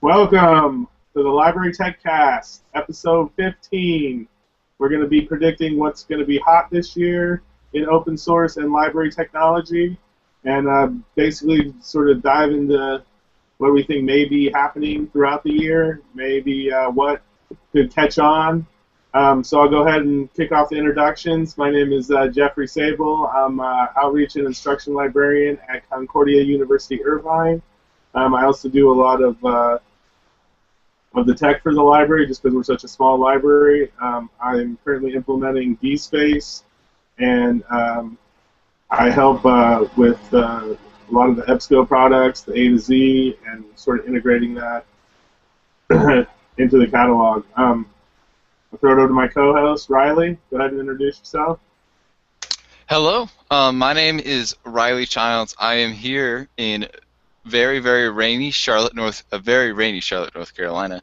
Welcome to the Library Tech Cast, episode 15. We're going to be predicting what's going to be hot this year in open source and library technology, and basically sort of dive into what we think may be happening throughout the year, maybe what could catch on. So I'll go ahead and kick off the introductions. My name is Jeffrey Sable. I'm Outreach and Instruction Librarian at Concordia University Irvine. I also do a lot of the tech for the library just because we're such a small library. I'm currently implementing DSpace, and I help with a lot of the EBSCO products, the A to Z, and sort of integrating that into the catalog. I'll throw it over to my co-host, Riley. Go ahead and introduce yourself. Hello, my name is Riley Childs. I am here in very rainy Charlotte, North Carolina,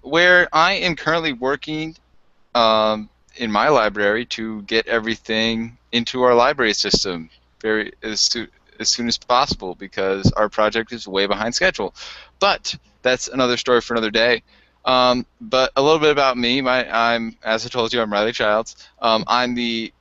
where I am currently working in my library to get everything into our library system as soon as possible because our project is way behind schedule. But that's another story for another day. But a little bit about me. As I told you, I'm Riley Childs. I'm the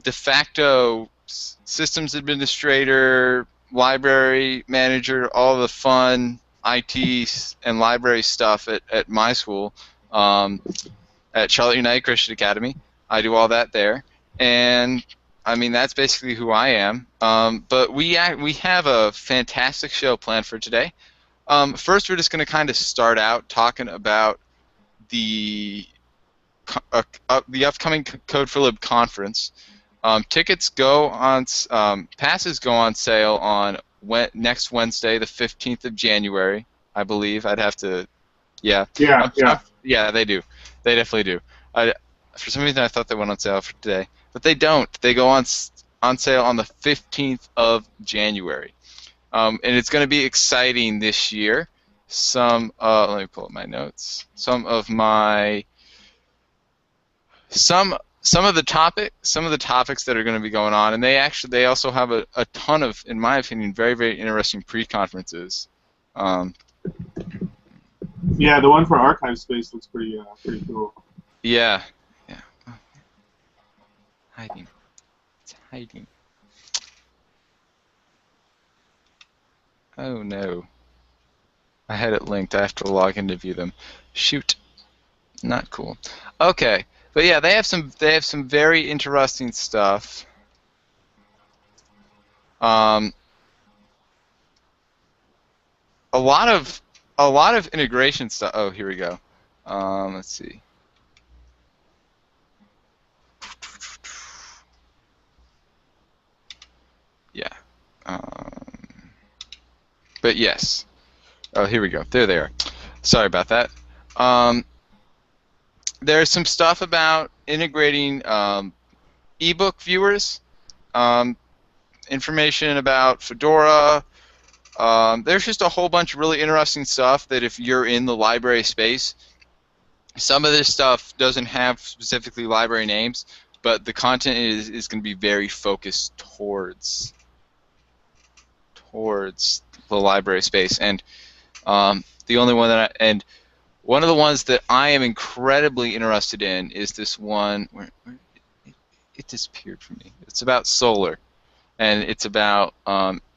de facto systems administrator, library manager, all the fun IT and library stuff at my school, at Charlotte United Christian Academy. I do all that there, and I mean that's basically who I am. But we have a fantastic show planned for today. First, we're just going to kind of start out talking about the upcoming Code for Lib conference. Tickets go on, passes go on sale on next Wednesday, the 15th of January, I believe. I'd have to, yeah. Yeah, they do. They definitely do. For some reason, I thought they went on sale for today, but they don't. They go on sale on the 15th of January, and it's going to be exciting this year. Let me pull up my notes. Some of the topics that are going to be going on, and they also have a ton of, in my opinion, very interesting pre-conferences. Yeah, the one for Archive Space looks pretty cool. Yeah. It's hiding. Oh no. I had it linked. I have to log in to view them. Shoot. Not cool. Okay. But yeah, they have some very interesting stuff. A lot of integration stuff. Oh, here we go. Let's see. Yeah. But yes. Oh, here we go. There they are. Sorry about that. There's some stuff about integrating ebook viewers, information about Fedora. There's just a whole bunch of really interesting stuff that if you're in the library space, some of this stuff doesn't have specifically library names, but the content is going to be very focused towards the library space. And the only one that one of the ones that I am incredibly interested in is this one where it disappeared from me. It's about Solr, and it's about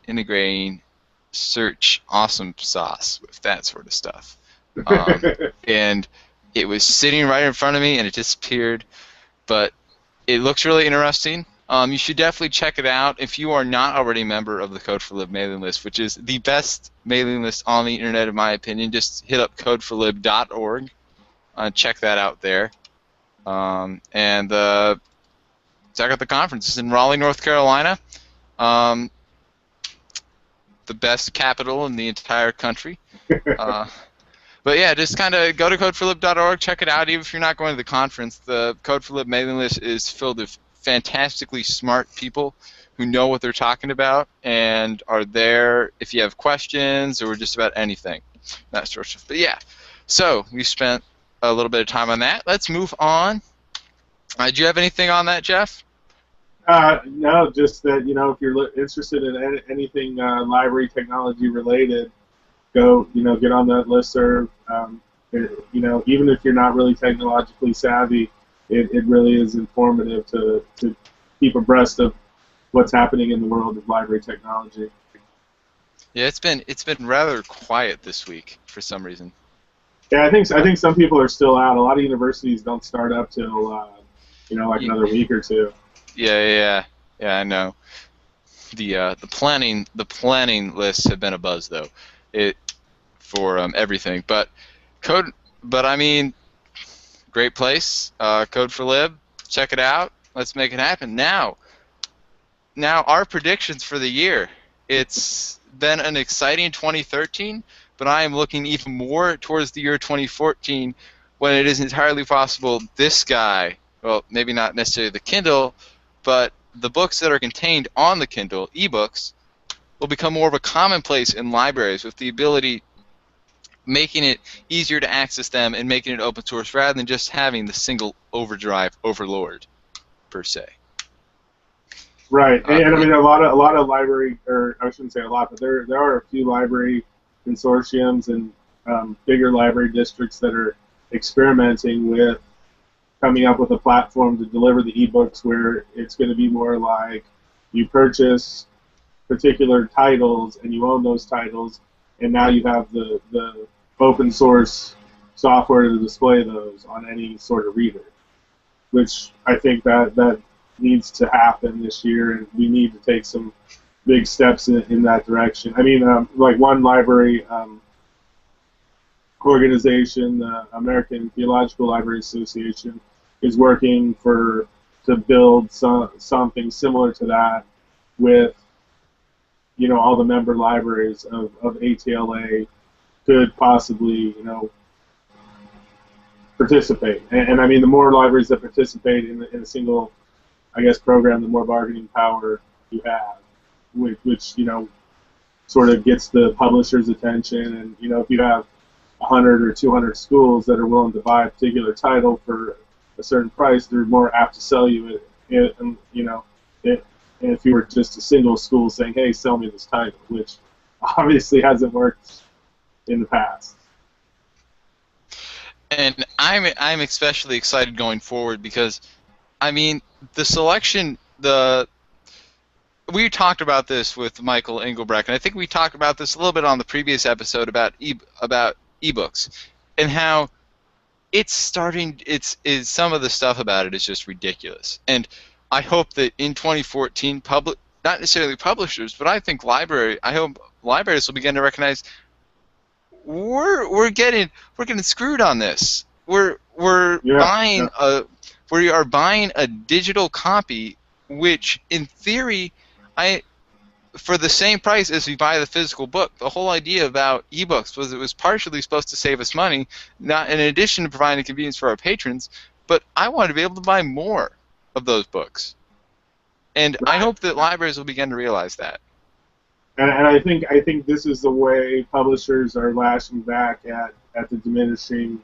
integrating search awesome sauce with that sort of stuff. And it was sitting right in front of me, and it disappeared. But it looks really interesting. You should definitely check it out if you are not already a member of the Code for Lib mailing list, which is the best mailing list on the internet, in my opinion. Just hit up codeforlib.org. Check that out there. And check out the conference. It's in Raleigh, North Carolina. The best capital in the entire country. But yeah, just kind of go to codeforlib.org, check it out. Even if you're not going to the conference, the Code for Lib mailing list is filled with fantastically smart people who know what they're talking about and are there if you have questions or just about anything, that sort of stuff. But yeah, so we spent a little bit of time on that. Let's move on. Do you have anything on that, Jeff? No, just that, if you're interested in anything library technology related, go, get on that listserv. Even if you're not really technologically savvy, it really is informative to keep abreast of what's happening in the world of library technology. Yeah, it's been rather quiet this week for some reason. Yeah, I think some people are still out. A lot of universities don't start up till like Ye- another week or two. Yeah, I know. The planning lists have been a buzz though, it for everything. Code, but I mean, great place. Code for Lib. Check it out. Let's make it happen now. Now, our predictions for the year. It's been an exciting 2013, but I am looking even more towards the year 2014 when it is entirely possible this guy, well, maybe not necessarily the Kindle, but the books that are contained on the Kindle, ebooks, will become more of a commonplace in libraries with the ability making it easier to access them and making it open source rather than just having the single overdrive overlord per se. Right, and I Yeah. mean a lot of library, or I shouldn't say a lot, but there are a few library consortiums and bigger library districts that are experimenting with coming up with a platform to deliver the ebooks where it's going to be more like you purchase particular titles and you own those titles, and now you have the open source software to display those on any sort of reader, which I think that needs to happen this year, and we need to take some big steps in that direction. I mean, like one library organization, the American Theological Library Association, is working to build something similar to that with all the member libraries of ATLA could possibly participate. And I mean, the more libraries that participate in a single, I guess, program, the more bargaining power you have, which sort of gets the publisher's attention. And if you have 100 or 200 schools that are willing to buy a particular title for a certain price, they're more apt to sell you it. And if you were just a single school saying, "Hey, sell me this title," which obviously hasn't worked in the past. And I'm especially excited going forward because, I mean, the selection, we talked about this with Michael Engelbrecht, and I think we talked about this a little bit on the previous episode about ebooks and how it's starting. It's some of the stuff about it is just ridiculous, and I hope that in 2014, not necessarily publishers, but I hope libraries will begin to recognize we're getting screwed on this. Yeah, yeah. We are buying a digital copy, which in theory, for the same price as we buy the physical book. The whole idea about ebooks was it was partially supposed to save us money, not in addition to providing convenience for our patrons, but I want to be able to buy more of those books. And I Right. hope that libraries will begin to realize that. And I think this is the way publishers are lashing back at the diminishing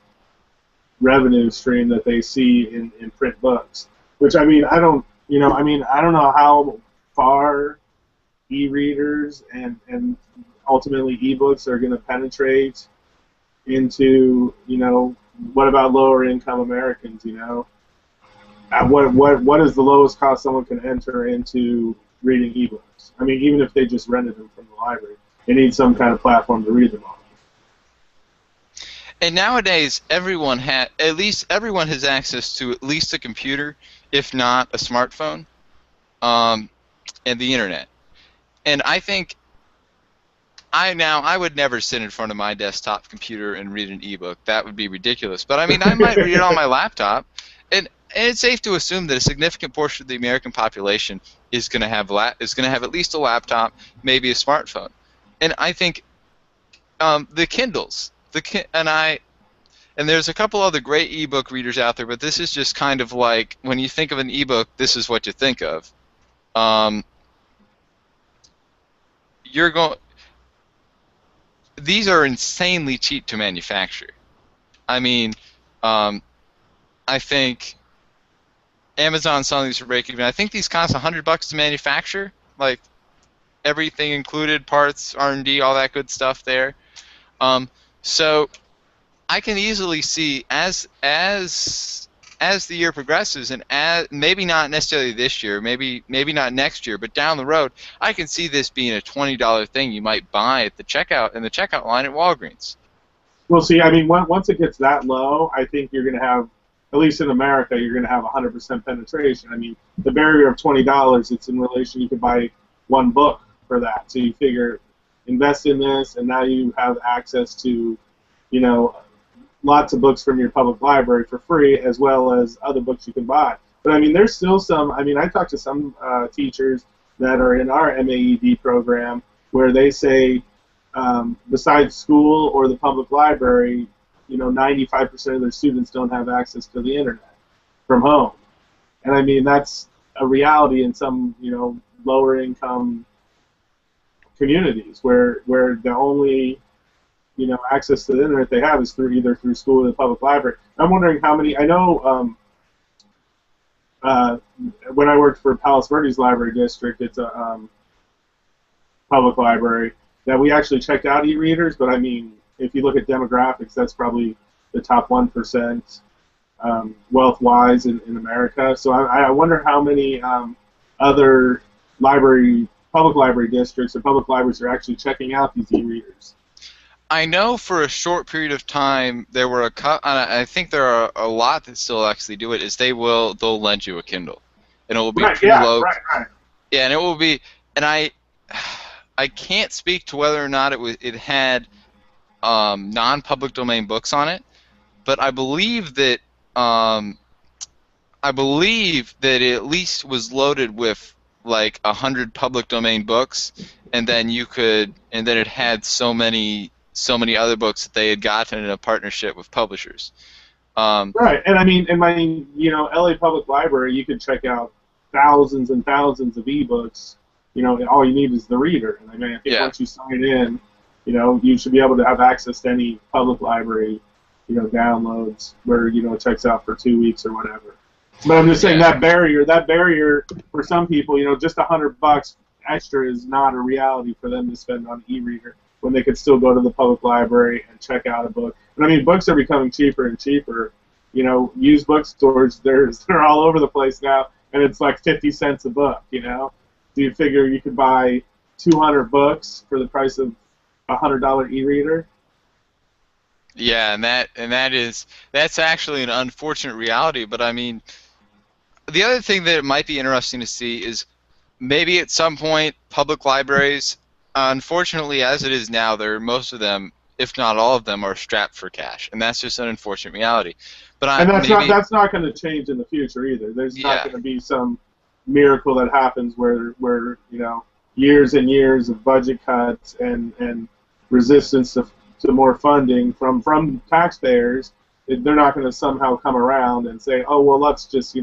revenue stream that they see in print books. Which I don't know how far e-readers and ultimately ebooks are going to penetrate into what about lower income Americans? What is the lowest cost someone can enter into reading ebooks? I mean, even if they just rented them from the library, they need some kind of platform to read them on. And nowadays, everyone has access to at least a computer, if not a smartphone, and the internet. And I think I would never sit in front of my desktop computer and read an ebook. That would be ridiculous. But I mean, I might read it on my laptop, and it's safe to assume that a significant portion of the American population is going to have at least a laptop, maybe a smartphone. And I think the Kindles, and there's a couple other great ebook readers out there, but this is just kind of like when you think of an ebook, this is what you think of. You're going. These are insanely cheap to manufacture. I mean, I think Amazon selling these for break even. I think these cost $100 to manufacture, like everything included, parts, R&D, all that good stuff there. So I can easily see as the year progresses, and as maybe not necessarily this year, maybe not next year, but down the road, I can see this being a $20 thing you might buy at the checkout in the checkout line at Walgreens. Well, see, I mean, once it gets that low, I think you're going to have, at least in America, you're going to have 100% penetration. I mean, the barrier of $20, it's in relation, you could buy one book for that. So you figure, invest in this, and now you have access to, you know, lots of books from your public library for free, as well as other books you can buy. But I mean, there's still some. I mean, I talked to some teachers that are in our MAED program where they say, besides school or the public library, 95% of their students don't have access to the internet from home. And I mean, that's a reality in some, lower income communities where the only access to the internet they have is through either through school or the public library. I'm wondering how many. I know when I worked for Palos Verdes Library District, it's a public library that we actually checked out e-readers. But I mean, if you look at demographics, that's probably the top 1% wealth-wise in America. So I wonder how many other public library districts or public libraries are actually checking out these e-readers. I know for a short period of time there were I think there are a lot that still actually do it. Is they'll lend you a Kindle, and it will be preloaded. Right. Yeah, and it will be, and I can't speak to whether or not it had non-public domain books on it, but I believe that it at least was loaded with like 100 public domain books, and then it had so many other books that they had gotten in a partnership with publishers. Right, and I mean, in my LA Public Library, you could check out thousands and thousands of ebooks. All you need is the reader. And I mean, I think once you sign in, you should be able to have access to any public library, downloads where it checks out for 2 weeks or whatever. But I'm just saying that barrier for some people, just $100 extra is not a reality for them to spend on e-reader when they could still go to the public library and check out a book. And I mean, books are becoming cheaper and cheaper. Used bookstores, they're all over the place now, and it's like 50 cents a book. Do you figure you could buy 200 books for the price of a $100 e-reader? Yeah, and that's actually an unfortunate reality. But I mean, the other thing that it might be interesting to see is maybe at some point public libraries, unfortunately as it is now, most of them, if not all of them, are strapped for cash, and that's just an unfortunate reality. But that's not going to change in the future either. There's not going to be some miracle that happens where years and years of budget cuts and resistance to more funding from taxpayers, they're not going to somehow come around and say, oh well, let's just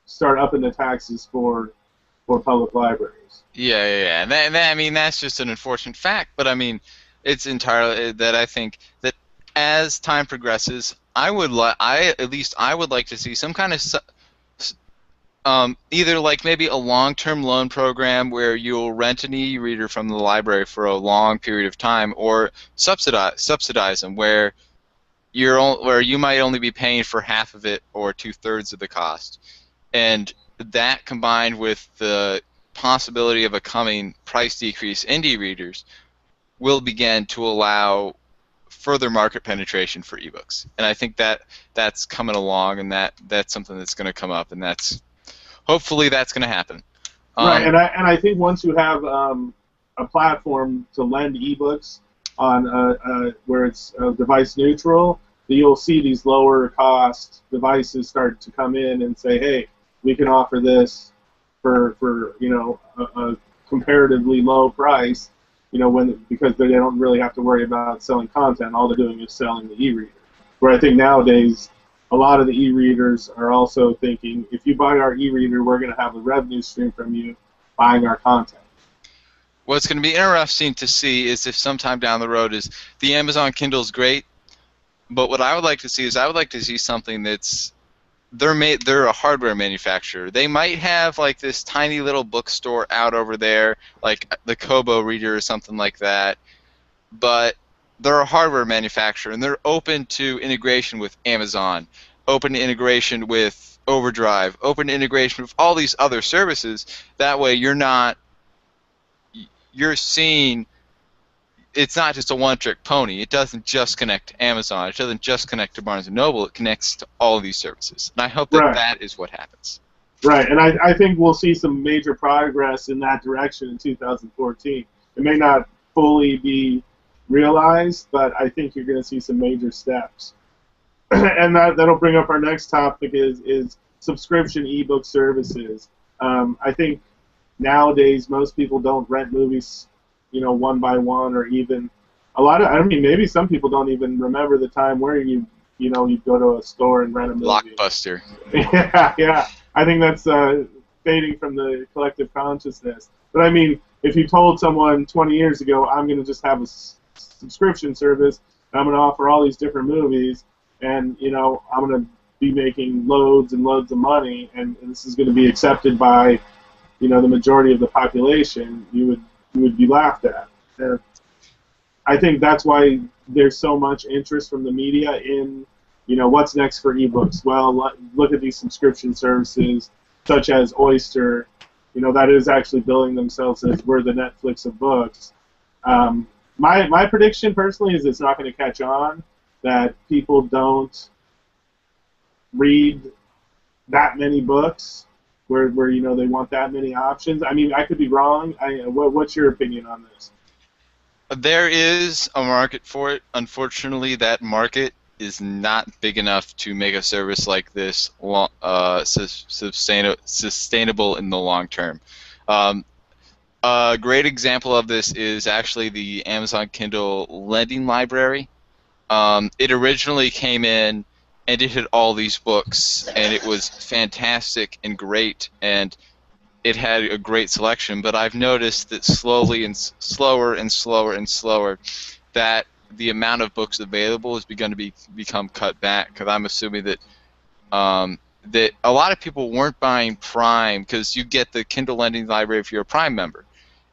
start upping the taxes for public libraries. Yeah. And I mean, that's just an unfortunate fact. But I mean, it's entirely that I think that as time progresses, I would like to see some kind of either like maybe a long-term loan program where you'll rent an e-reader from the library for a long period of time, or subsidize them where you might only be paying for half of it or 2/3 of the cost. And that combined with the possibility of a coming price decrease in e-readers will begin to allow further market penetration for ebooks. And I think that's coming along, and that's something that's going to come up, and hopefully that's going to happen. Right, and I think once you have a platform to lend ebooks on where it's device neutral, you'll see these lower cost devices start to come in and say, hey, we can offer this for a comparatively low price, because they don't really have to worry about selling content. All they're doing is selling the e-reader. Where I think nowadays a lot of the e-readers are also thinking, if you buy our e-reader, we're going to have a revenue stream from you buying our content. What's going to be interesting to see is if sometime down the road is the Amazon Kindle is great, but what I would like to see is something that's they're a hardware manufacturer. They might have like this tiny little bookstore out over there, like the Kobo reader or something like that, but they're a hardware manufacturer, and they're open to integration with Amazon, open to integration with Overdrive, open to integration with all these other services. That way, you're seeing it's not just a one-trick pony. It doesn't just connect to Amazon. It doesn't just connect to Barnes & Noble. It connects to all of these services. And I hope that Right. that is what happens. Right, and I think we'll see some major progress in that direction in 2014. It may not fully be realized, but I think you're going to see some major steps. And that'll bring up our next topic is subscription ebook services. I think nowadays most people don't rent movies, one by one, or even maybe some people don't even remember the time where you'd go to a store and rent a movie. Blockbuster. Yeah. I think that's fading from the collective consciousness. But I mean, if you told someone 20 years ago, I'm going to just have a subscription service, and I'm going to offer all these different movies, and I'm going to be making loads and loads of money, and this is going to be accepted by the majority of the population, you would be laughed at. And I think that's why there's so much interest from the media in what's next for ebooks. Well, look at these subscription services such as Oyster, that is actually billing themselves as we're the Netflix of books. My prediction personally is it's not going to catch on, that people don't read that many books where they want that many options. I mean, I could be wrong. What's your opinion on this? There is a market for it. Unfortunately, that market is not big enough to make a service like this sustainable in the long term. A great example of this is actually the Amazon Kindle Lending Library. It originally came in and it had all these books, and it was fantastic and great, and it had a great selection. But I've noticed that slowly and slower and slower and slower, that the amount of books available is begun to become cut back. Because I'm assuming that that a lot of people weren't buying Prime, because you get the Kindle Lending Library if you're a Prime member,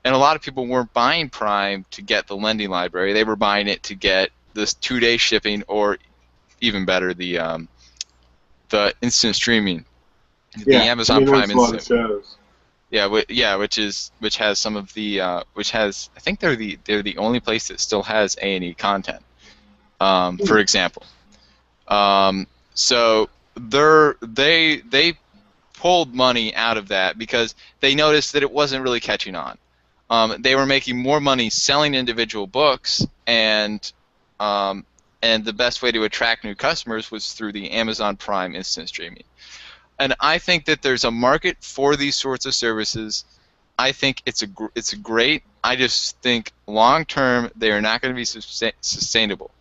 and a lot of people weren't buying Prime to get the Lending Library. They were buying it to get this 2-day shipping, or even better, the instant streaming, the Amazon Prime Instant. Shows. Which has some of the I think they're the only place that still has A&E content, for example. So they pulled money out of that because they noticed that it wasn't really catching on. They were making more money selling individual books, and the best way to attract new customers was through the Amazon Prime instant streaming. And I think that there's a market for these sorts of services. I think it's great. I just think long term they are not going to be sustainable.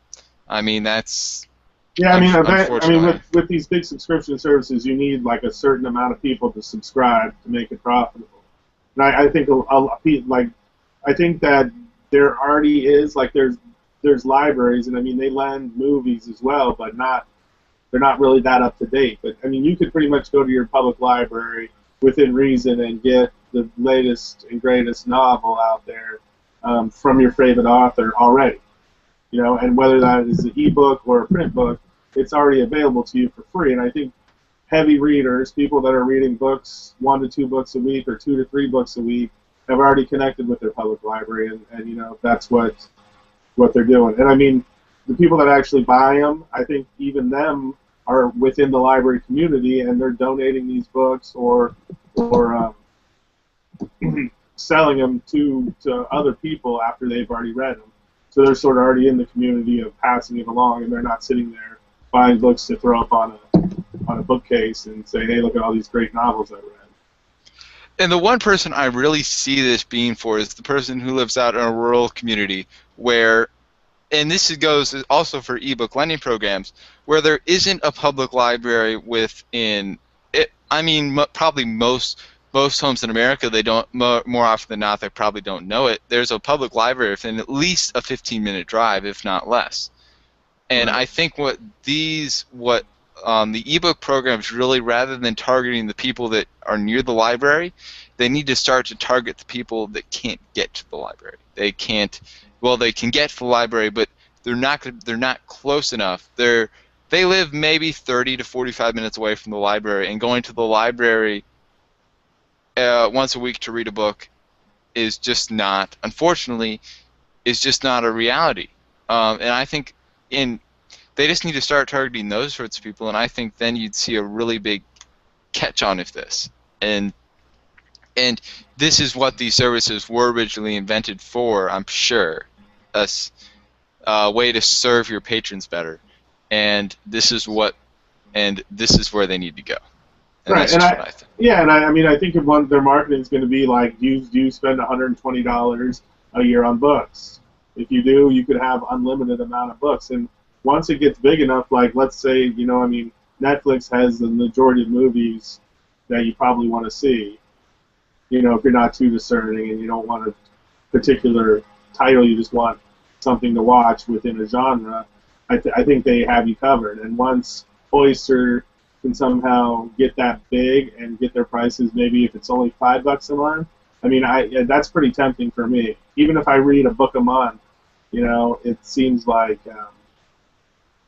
I mean, that's with these big subscription services, you need like a certain amount of people to subscribe to make it profitable. And I think I think that there already is, like, there's libraries, and I mean they lend movies as well, but they're not really that up to date. But I mean, you could pretty much go to your public library within reason and get the latest and greatest novel out there from your favorite author already. And whether that is an ebook or a print book, it's already available to you for free. And I think heavy readers, people that are reading books, 1 to 2 books a week or 2 to 3 books a week, have already connected with their public library, and that's what they're doing. And I mean, the people that actually buy them, I think even them are within the library community, and they're donating these books or selling them to other people after they've already read them. So they're sort of already in the community of passing it along, and they're not sitting there buying books to throw up on a bookcase and say, hey, look at all these great novels I read. And the one person I really see this being for is the person who lives out in a rural community where, and this goes also for ebook lending programs, where there isn't a public library within it. I mean, probably most homes in America, they don't, more often than not, they probably don't know it. There's a public library within at least a 15-minute drive, if not less. And I think the ebook programs really, rather than targeting the people that are near the library, they need to start to target the people that can't get to the library. They can get to the library, but they're not close enough. They live maybe 30 to 45 minutes away from the library, and going to the library once a week to read a book is just not, unfortunately, is just not a reality. And I think they just need to start targeting those sorts of people, and I think then you'd see a really big catch on of this. And this is what these services were originally invented for, I'm sure, a way to serve your patrons better. And this is where they need to go. And right, that's and just what I think. Yeah, and I mean, I think if their marketing is going to be like, do you spend $120 a year on books? If you do, you could have unlimited amount of books. And once it gets big enough, like let's say, I mean, Netflix has the majority of movies that you probably want to see. If you're not too discerning and you don't want a particular title, you just want something to watch within a genre, I think they have you covered. And once Oyster can somehow get that big and get their prices, maybe if it's only $5 a month, I mean, that's pretty tempting for me. Even if I read a book a month, it seems like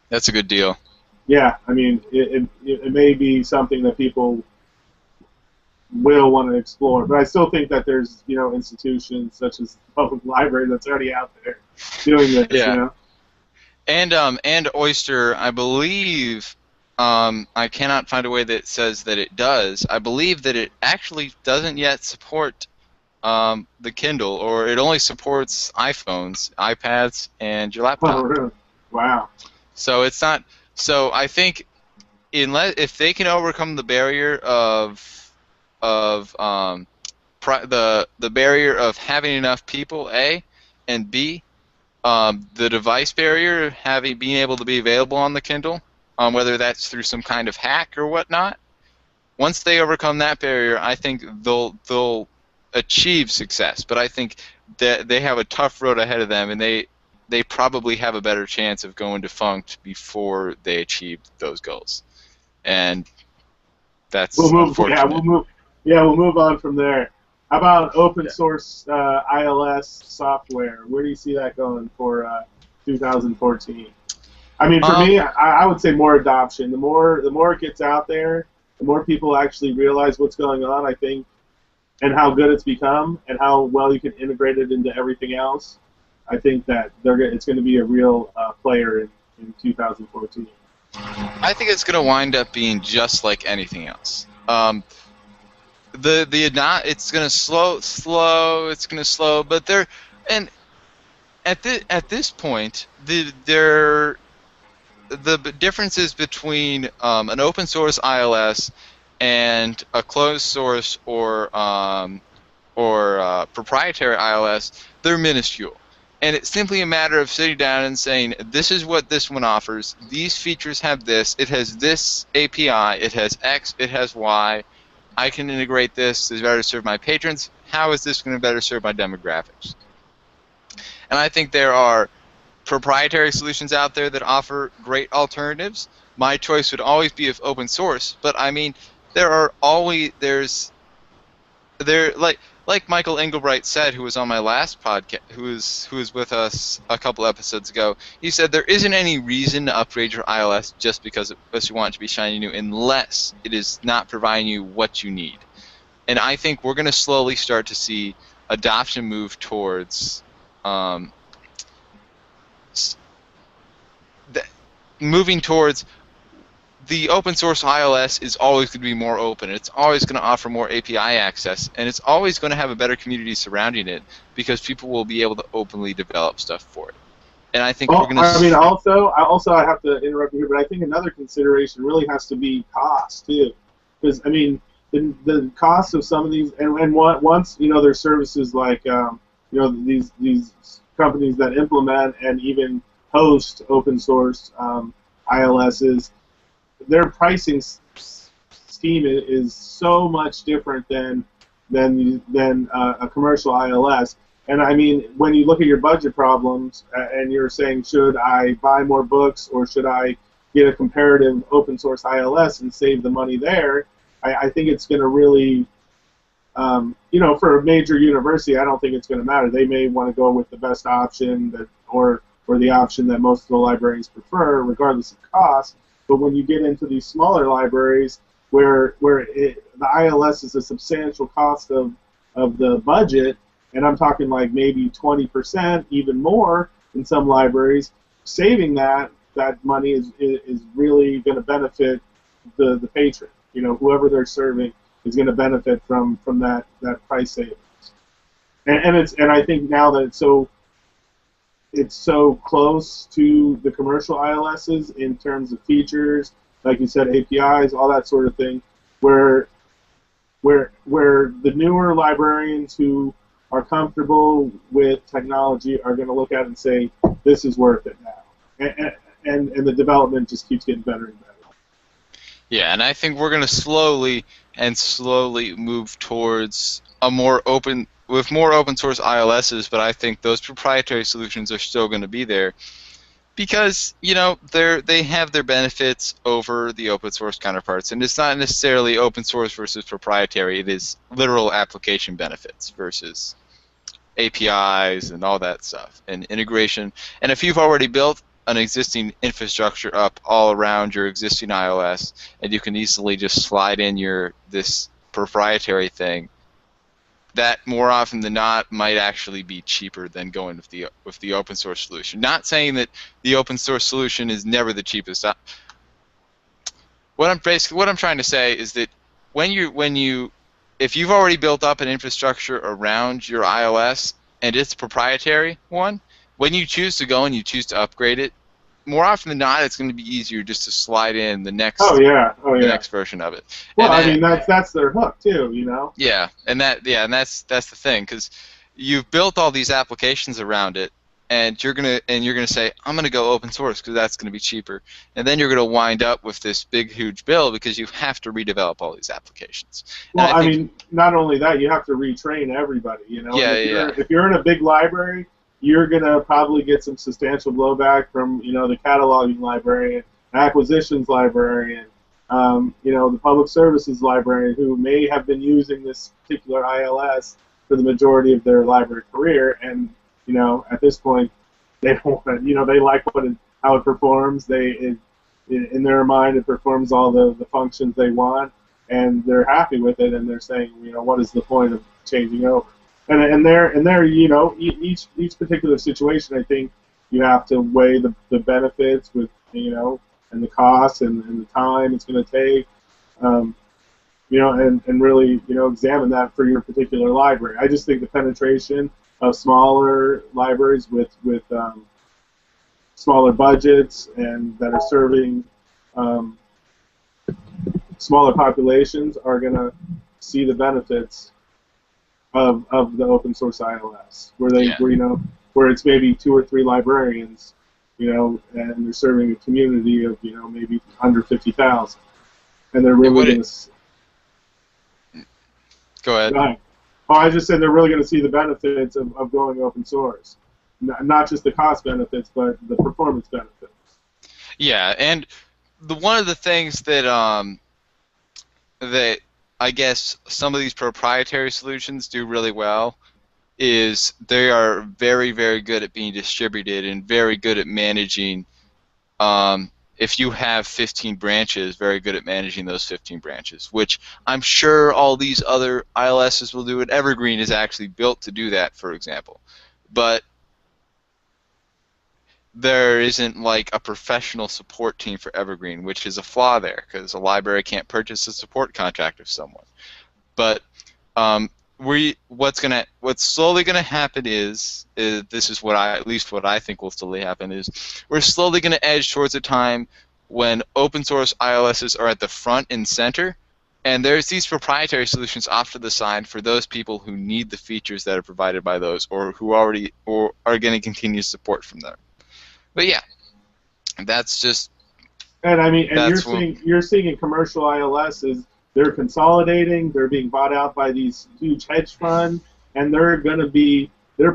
that's a good deal. Yeah, I mean, it may be something that people will want to explore, but I still think that there's institutions such as the public library that's already out there doing this. Yeah. And Oyster, I believe, I cannot find a way that says that it does. I believe that it actually doesn't yet support the Kindle, or it only supports iPhones, iPads, and your laptop. Oh, really? Wow. So it's not. So I think if they can overcome the barrier of the barrier of having enough people, A, and B, the device barrier, being able to be available on the Kindle, whether that's through some kind of hack or whatnot. Once they overcome that barrier, I think they'll achieve success. But I think that they have a tough road ahead of them, and they probably have a better chance of going defunct before they achieve those goals. And that's unfortunate. We'll move on from there. How about open source ILS software? Where do you see that going for 2014? I mean, for me, I would say more adoption. The more it gets out there, the more people actually realize what's going on, I think, and how good it's become, and how well you can integrate it into everything else. I think that it's going to be a real player in 2014. I think it's going to wind up being just like anything else. It's going to slow. It's going to slow, but at this point, the differences between an open source ILS and a closed source or proprietary ILS, they're minuscule. And it's simply a matter of sitting down and saying, this is what this one offers. These features have this. It has this API. It has X. It has Y. I can integrate this to better serve my patrons. How is this going to better serve my demographics? And I think there are proprietary solutions out there that offer great alternatives. My choice would always be of open source, but I mean, like Michael Engelbright said, who was on my last podcast, who was with us a couple episodes ago. He said there isn't any reason to upgrade your ILS just because you want it to be shiny new, unless it is not providing you what you need. And I think we're going to slowly start to see adoption move towards moving towards the open source ILS is always going to be more open. It's always going to offer more API access, and it's always going to have a better community surrounding it because people will be able to openly develop stuff for it. And I think we're going to. I mean, also I have to interrupt you here, but I think another consideration really has to be cost too, because I mean the cost of some of these, and once there's services like these companies that implement and even host open source ILSs. Their pricing scheme is so much different than a commercial ILS. And I mean, when you look at your budget problems and you're saying, should I buy more books or should I get a comparative open source ILS and save the money there, I think it's going to really, for a major university, I don't think it's going to matter. They may want to go with the best option or or the option that most of the librarians prefer, regardless of cost. But when you get into these smaller libraries, where the ILS is a substantial cost of the budget, and I'm talking like maybe 20%, even more in some libraries, saving that money is really going to benefit the patron. You know, whoever they're serving is going to benefit from that price savings. And I think now that it's so close to the commercial ILSs in terms of features, like you said, APIs, all that sort of thing, where the newer librarians who are comfortable with technology are going to look at it and say, this is worth it now. And the development just keeps getting better and better. Yeah, and I think we're going to slowly move towards a more open source ILSs, but I think those proprietary solutions are still going to be there because, you know, they have their benefits over the open source counterparts, and it's not necessarily open source versus proprietary. It is literal application benefits versus APIs and all that stuff and integration. And if you've already built an existing infrastructure up all around your existing ILS, and you can easily just slide in this proprietary thing, that more often than not might actually be cheaper than going with the open source solution. Not saying that the open source solution is never the cheapest. What I'm trying to say is that if you've already built up an infrastructure around your ILS and it's proprietary one, when you choose to go and you choose to upgrade it, more often than not, it's going to be easier just to slide in the next next version of it. Well, I mean, that's their hook too, you know. Yeah, and that's the thing, because you've built all these applications around it, and you're gonna say, I'm gonna go open source because that's gonna be cheaper, and then you're gonna wind up with this big huge bill because you have to redevelop all these applications. Well, I mean, not only that, you have to retrain everybody, you know. If you're in a big library, you're going to probably get some substantial blowback from, you know, the cataloging librarian, acquisitions librarian, you know, the public services librarian who may have been using this particular ILS for the majority of their library career, and, you know, at this point, they don't, you know, they like how it performs. In their mind, it performs all the functions they want, and they're happy with it, and they're saying, you know, what is the point of changing over? And there, you know, each particular situation, I think you have to weigh the benefits with, you know, and the cost and the time it's going to take, you know, and really, you know, examine that for your particular library. I just think the penetration of smaller libraries with smaller budgets and that are serving smaller populations are going to see the benefits of the open source ILS, where it's maybe 2 or 3 librarians, you know, and they're serving a community of, you know, maybe under 50,000, and they're really going to. Go ahead. Oh, I just said they're really going to see the benefits of going open source, not just the cost benefits, but the performance benefits. Yeah, and one of the things that I guess some of these proprietary solutions do really well is they are very, very good at being distributed and very good at managing. If you have 15 branches, very good at managing those 15 branches, which I'm sure all these other ILSs will do. And Evergreen is actually built to do that, for example. But there isn't like a professional support team for Evergreen, which is a flaw there because a library can't purchase a support contract of someone. But what's slowly gonna happen is this is at least what I think will slowly happen is we're slowly gonna edge towards a time when open source ILSs are at the front and center, and there's these proprietary solutions off to the side for those people who need the features that are provided by those or who already or are going to continue support from them. But yeah, that's just. And I mean, and you're seeing in commercial ILS is they're consolidating, they're being bought out by these huge hedge funds, and their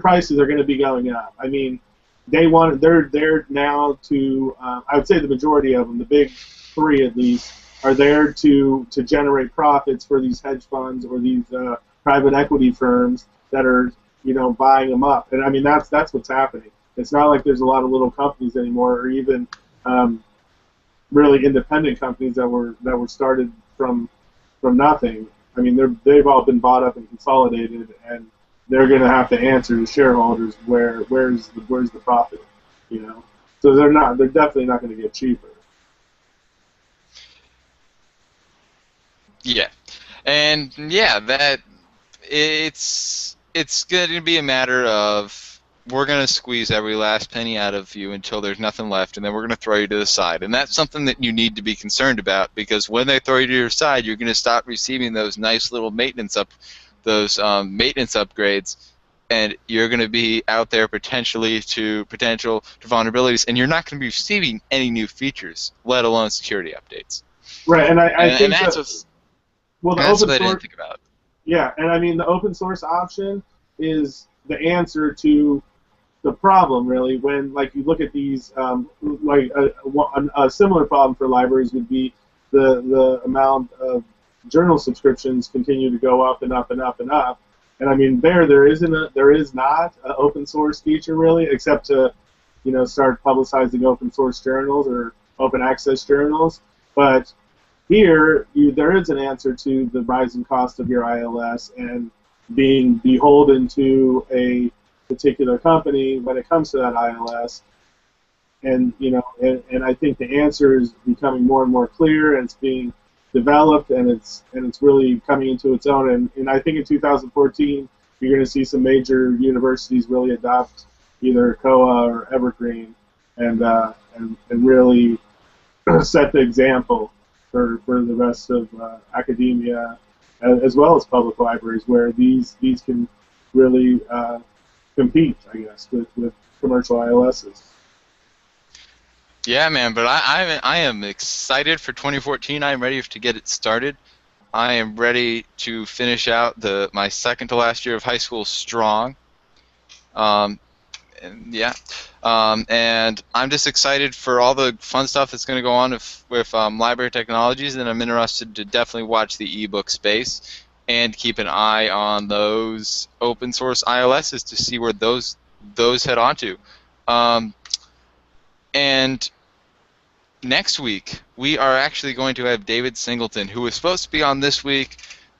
prices are going to be going up. I mean, they're now to I would say the majority of them, the big 3 at least, are there to generate profits for these hedge funds or these private equity firms that are buying them up. And I mean that's what's happening. It's not like there's a lot of little companies anymore, or even really independent companies that were started from nothing. I mean, they've all been bought up and consolidated, and they're going to have to answer to shareholders where's the profit, you know. So they're definitely not going to get cheaper. Yeah, and yeah, that it's going to be a matter of we're going to squeeze every last penny out of you until there's nothing left, and then we're going to throw you to the side. And that's something that you need to be concerned about, because when they throw you to your side, you're going to stop receiving those nice little maintenance upgrades, and you're going to be out there potential vulnerabilities, and you're not going to be receiving any new features, let alone security updates. Right, and I think that's what I didn't think about. Yeah, and I mean the open source option is the answer to the problem, really. When like you look at these, like a similar problem for libraries would be the amount of journal subscriptions continue to go up and up and up and up. And I mean there is not an open source feature really, except to start publicizing open source journals or open access journals. But here there is an answer to the rising cost of your ILS and being beholden to a particular company when it comes to that ILS. And and I think the answer is becoming more and more clear, and it's being developed, and it's really coming into its own. And I think in 2014 you're going to see some major universities really adopt either COA or Evergreen, and really set the example for the rest of academia as well as public libraries, where these can really compete, I guess, with commercial ILSs. Yeah, man, but I am excited for 2014. I am ready to get it started. I am ready to finish out my second to last year of high school strong. And I'm just excited for all the fun stuff that's going to go on with library technologies, and I'm interested to definitely watch the ebook space and keep an eye on those open source ILSs to see where those head on to. And next week, we are actually going to have David Singleton, who was supposed to be on this week,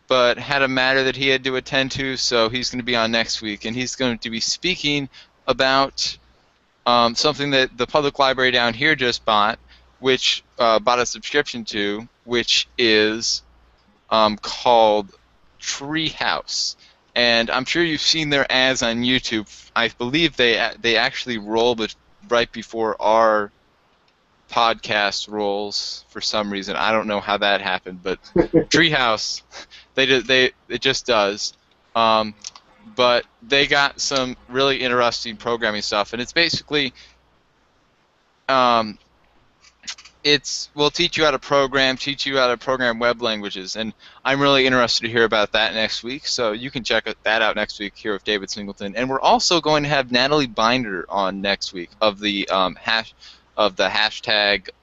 but had a matter that he had to attend to, so he's going to be on next week, and he's going to be speaking about something that the public library down here just bought, which bought a subscription to, which is called Treehouse. And I'm sure you've seen their ads on YouTube. I believe they actually roll right before our podcast rolls for some reason. I don't know how that happened, but Treehouse, it just does. But they got some really interesting programming stuff, and it's basically we'll teach you how to program web languages, and I'm really interested to hear about that next week. So you can check that out next week here with David Singleton, and we're also going to have Natalie Binder on next week of the hashtag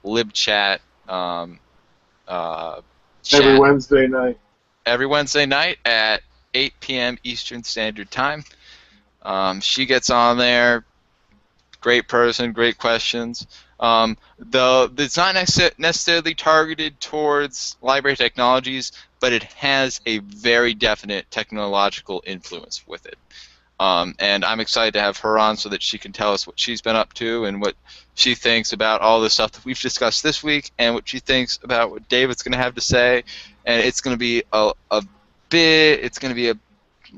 LibChat. Every Wednesday night. Every Wednesday night at 8 p.m. Eastern Standard Time. She gets on there. Great person, great questions. It's not necessarily targeted towards library technologies, but it has a very definite technological influence with it. And I'm excited to have her on so that she can tell us what she's been up to and what she thinks about all the stuff that we've discussed this week, and what she thinks about what David's going to have to say. And it's going to be a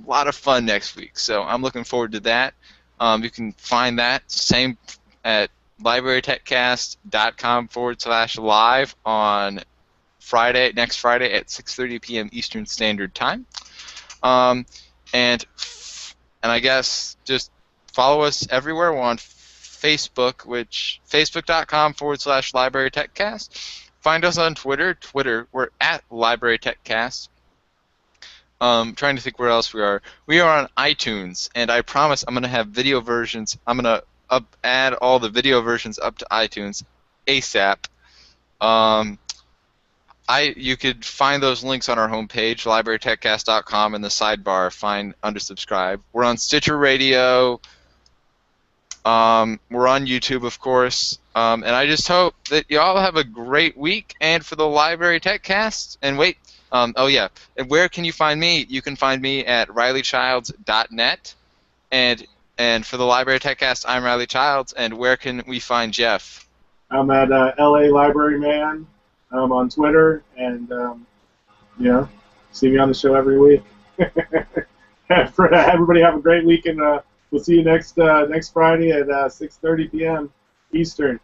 lot of fun next week, so I'm looking forward to that. You can find that same at librarytechcast.com/live on next Friday at 6:30 p.m. Eastern Standard Time. And I guess just follow us everywhere. We're on Facebook, which facebook.com/librarytechcast. Find us on Twitter. We're at librarytechcast. Trying to think where else we are. We are on iTunes, and I promise I'm going to have video versions. I'm going to add all the video versions up to iTunes ASAP. You could find those links on our homepage, librarytechcast.com, in the sidebar. Find under subscribe. We're on Stitcher Radio, We're on YouTube, of course. And I just hope that y'all have a great week. And for the Library Tech Cast, and wait, oh yeah, and where can you find me? You can find me at rileychilds.net. And for the Library Tech Cast, I'm Riley Childs. And where can we find Jeff? I'm at LA Library Man on Twitter, and you know, see me on the show every week. Everybody have a great week, and we'll see you next Friday at 6:30 p.m. Eastern.